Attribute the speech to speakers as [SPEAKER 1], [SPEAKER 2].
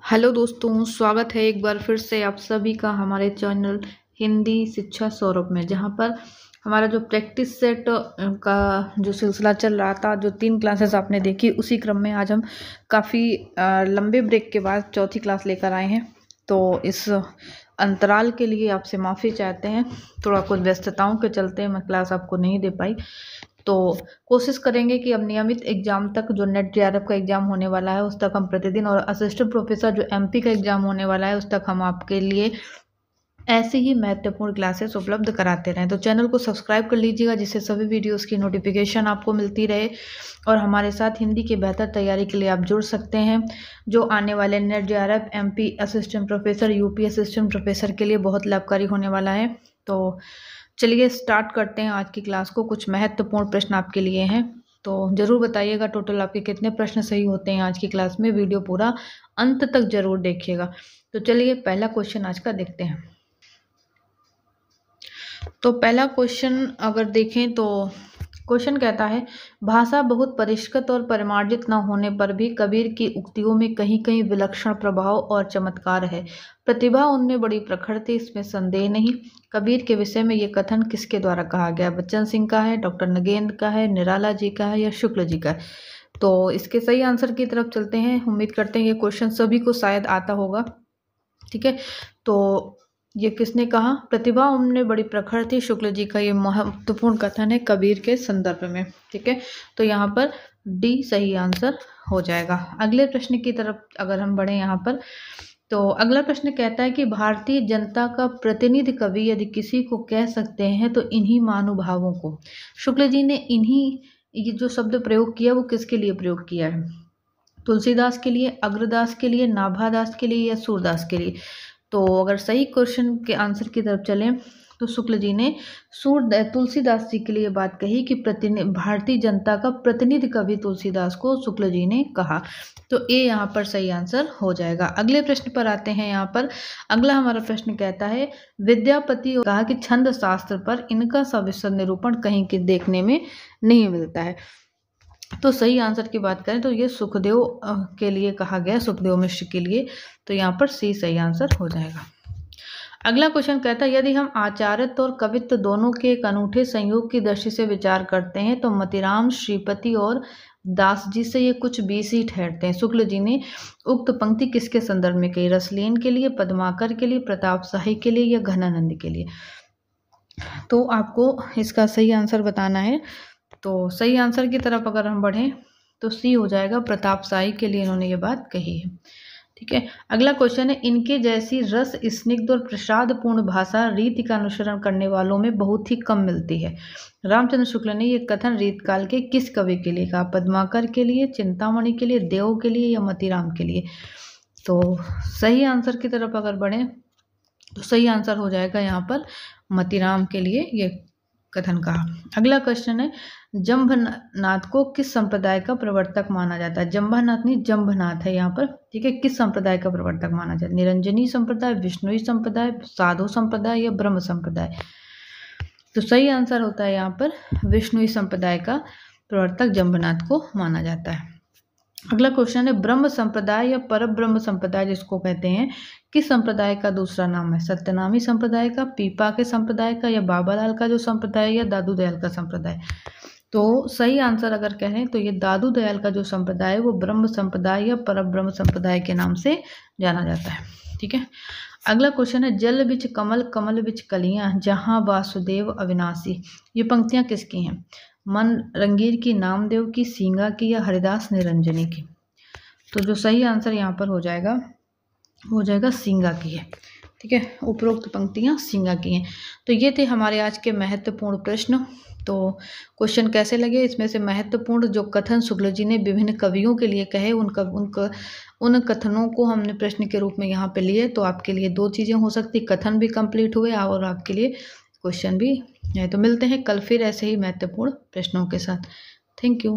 [SPEAKER 1] Hello दोस्तों, स्वागत है एक बार फिर से आप सभी का हमारे चैनल हिंदी शिक्षा सौरभ में, जहां पर हमारा जो प्रैक्टिस सेट का जो सिलसिला चल रहा था, जो 3 क्लासेस आपने देखी, उसी क्रम में आज हम काफ़ी लंबे ब्रेक के बाद चौथी क्लास लेकर आए हैं। तो इस अंतराल के लिए आपसे माफ़ी चाहते हैं, थोड़ा कुछ व्यस्तताओं के चलते मैं क्लास आपको नहीं दे पाई। तो कोशिश करेंगे कि अब नियमित एग्जाम तक, जो नेट जेआरएफ का एग्जाम होने वाला है उस तक हम प्रतिदिन, और असिस्टेंट प्रोफेसर जो एमपी का एग्जाम होने वाला है उस तक हम आपके लिए ऐसे ही महत्वपूर्ण क्लासेस उपलब्ध कराते रहें। तो चैनल को सब्सक्राइब कर लीजिएगा, जिससे सभी वीडियोस की नोटिफिकेशन आपको मिलती रहे, और हमारे साथ हिंदी की बेहतर तैयारी के लिए आप जुड़ सकते हैं। जो आने वाले net JRF, MP assistant professor, UP assistant professor के लिए बहुत लाभकारी होने वाला है। तो चलिए स्टार्ट करते हैं आज की क्लास को। कुछ महत्वपूर्ण प्रश्न आपके लिए हैं, तो ज़रूर बताइएगा टोटल आपके कितने प्रश्न सही होते हैं आज की क्लास में। वीडियो पूरा अंत तक ज़रूर देखिएगा। तो चलिए पहला क्वेश्चन आज का देखते हैं। तो पहला क्वेश्चन अगर देखें तो क्वेश्चन कहता है, भाषा बहुत परिष्कृत और परिमार्जित न होने पर भी कबीर की उक्तियों में कहीं कहीं विलक्षण प्रभाव और चमत्कार है। प्रतिभा उनमें बड़ी प्रखर थी, इसमें संदेह नहीं। कबीर के विषय में ये कथन किसके द्वारा कहा गया? बच्चन सिंह का है, डॉक्टर नगेंद्र का है, निराला जी का है, या शुक्ल जी का है? तो इसके सही आंसर की तरफ चलते हैं। उम्मीद करते हैं ये क्वेश्चन सभी को शायद आता होगा। ठीक है, तो ये किसने कहा? प्रतिभा उनमें बड़ी प्रखर थी, शुक्ल जी का ये महत्वपूर्ण कथन है कबीर के संदर्भ में। ठीक है, तो यहाँ पर डी सही आंसर हो जाएगा। अगले प्रश्न की तरफ अगर हम बढ़े यहाँ पर, तो अगला प्रश्न कहता है कि भारतीय जनता का प्रतिनिधि कवि यदि किसी को कह सकते हैं तो इन्हीं महानुभावों को। शुक्ल जी ने इन्हीं, ये जो शब्द प्रयोग किया वो किसके लिए प्रयोग किया है? तुलसीदास के लिए, अग्रदास के लिए, नाभादास के लिए, या सूरदास के लिए? तो अगर सही क्वेश्चन के आंसर की तरफ चलें तो शुक्ल जी ने तुलसीदास जी के लिए बात कही कि भारतीय जनता का प्रतिनिधि कवि तुलसीदास को शुक्ल जी ने कहा। तो ए यहाँ पर सही आंसर हो जाएगा। अगले प्रश्न पर आते हैं। यहाँ पर अगला हमारा प्रश्न कहता है, विद्यापति कहा कि छंद शास्त्र पर इनका सविशद निरूपण कहीं के देखने में नहीं मिलता है। तो सही आंसर की बात करें तो ये सुखदेव के लिए कहा गया, सुखदेव मिश्र के लिए। तो यहाँ पर सी सही आंसर हो जाएगा। अगला क्वेश्चन कहता है, यदि हम आचार्यत्व और कवित्व दोनों के एक अनूठे संयोग की दृष्टि से विचार करते हैं तो मतीराम, श्रीपति और दास जी से ये कुछ 20 ही ठहरते हैं। शुक्ल जी ने उक्त पंक्ति किसके संदर्भ में कही? रसलेन के लिए, पद्माकर के लिए, प्रताप शाही के लिए, या घनानंद के लिए? तो आपको इसका सही आंसर बताना है। तो सही आंसर की तरफ अगर हम बढ़ें तो सी हो जाएगा, प्रताप शाही के लिए इन्होंने ये बात कही है। ठीक है, अगला क्वेश्चन है, इनके जैसी रस स्निग्ध और प्रसादपूर्ण भाषा रीति का अनुसरण करने वालों में बहुत ही कम मिलती है। रामचंद्र शुक्ल ने ये कथन रीतकाल के किस कवि के लिए कहा? पद्माकर के लिए, चिंतामणि के लिए, देव के लिए, या मतीराम के लिए? तो सही आंसर की तरफ अगर बढ़ें तो सही आंसर हो जाएगा यहाँ पर मतीराम के लिए ये कथन कहा। अगला क्वेश्चन है, जंभनाथ को किस संप्रदाय का प्रवर्तक माना जाता है? जंभनाथ नहीं, जंभनाथ है यहाँ पर। ठीक है, किस संप्रदाय का प्रवर्तक माना जाता है? निरंजनी संप्रदाय, विष्णुई संप्रदाय, साधु संप्रदाय, या ब्रह्म संप्रदाय? तो सही आंसर होता है यहाँ पर विष्णुई संप्रदाय का प्रवर्तक जंभनाथ को माना जाता है। अगला क्वेश्चन है, ब्रह्म संप्रदाय या परब्रह्म संप्रदाय जिसको कहते हैं, किस संप्रदाय का दूसरा नाम है? सत्यनामी संप्रदाय का, पीपा के संप्रदाय का, या बाबालाल का जो संप्रदाय, या दादू दयाल का संप्रदाय? तो सही आंसर अगर कहें तो ये दादू दयाल का जो संप्रदाय है वो ब्रह्म संप्रदाय या परब्रह्म संप्रदाय के नाम से जाना जाता है। ठीक है, अगला क्वेश्चन है, जल बिच कमल, कमल बिच कलियां, जहां वासुदेव अविनाशी। ये पंक्तियां किसकी हैं? मन रंगीर की, नामदेव की, सींगा की, या हरिदास निरंजनी की? तो जो सही आंसर यहाँ पर हो जाएगा सींगा की है। ठीक है, उपरोक्त पंक्तियाँ सींगा की हैं। तो ये थे हमारे आज के महत्वपूर्ण प्रश्न। तो क्वेश्चन कैसे लगे? इसमें से महत्वपूर्ण जो कथन शुक्ल जी ने विभिन्न कवियों के लिए कहे, उन कथनों को हमने प्रश्न के रूप में यहाँ पे लिए। तो आपके लिए 2 चीज़ें हो सकती, कथन भी कंप्लीट हुए और आपके लिए क्वेश्चन भी है। तो मिलते हैं कल फिर ऐसे ही महत्वपूर्ण प्रश्नों के साथ। Thank you.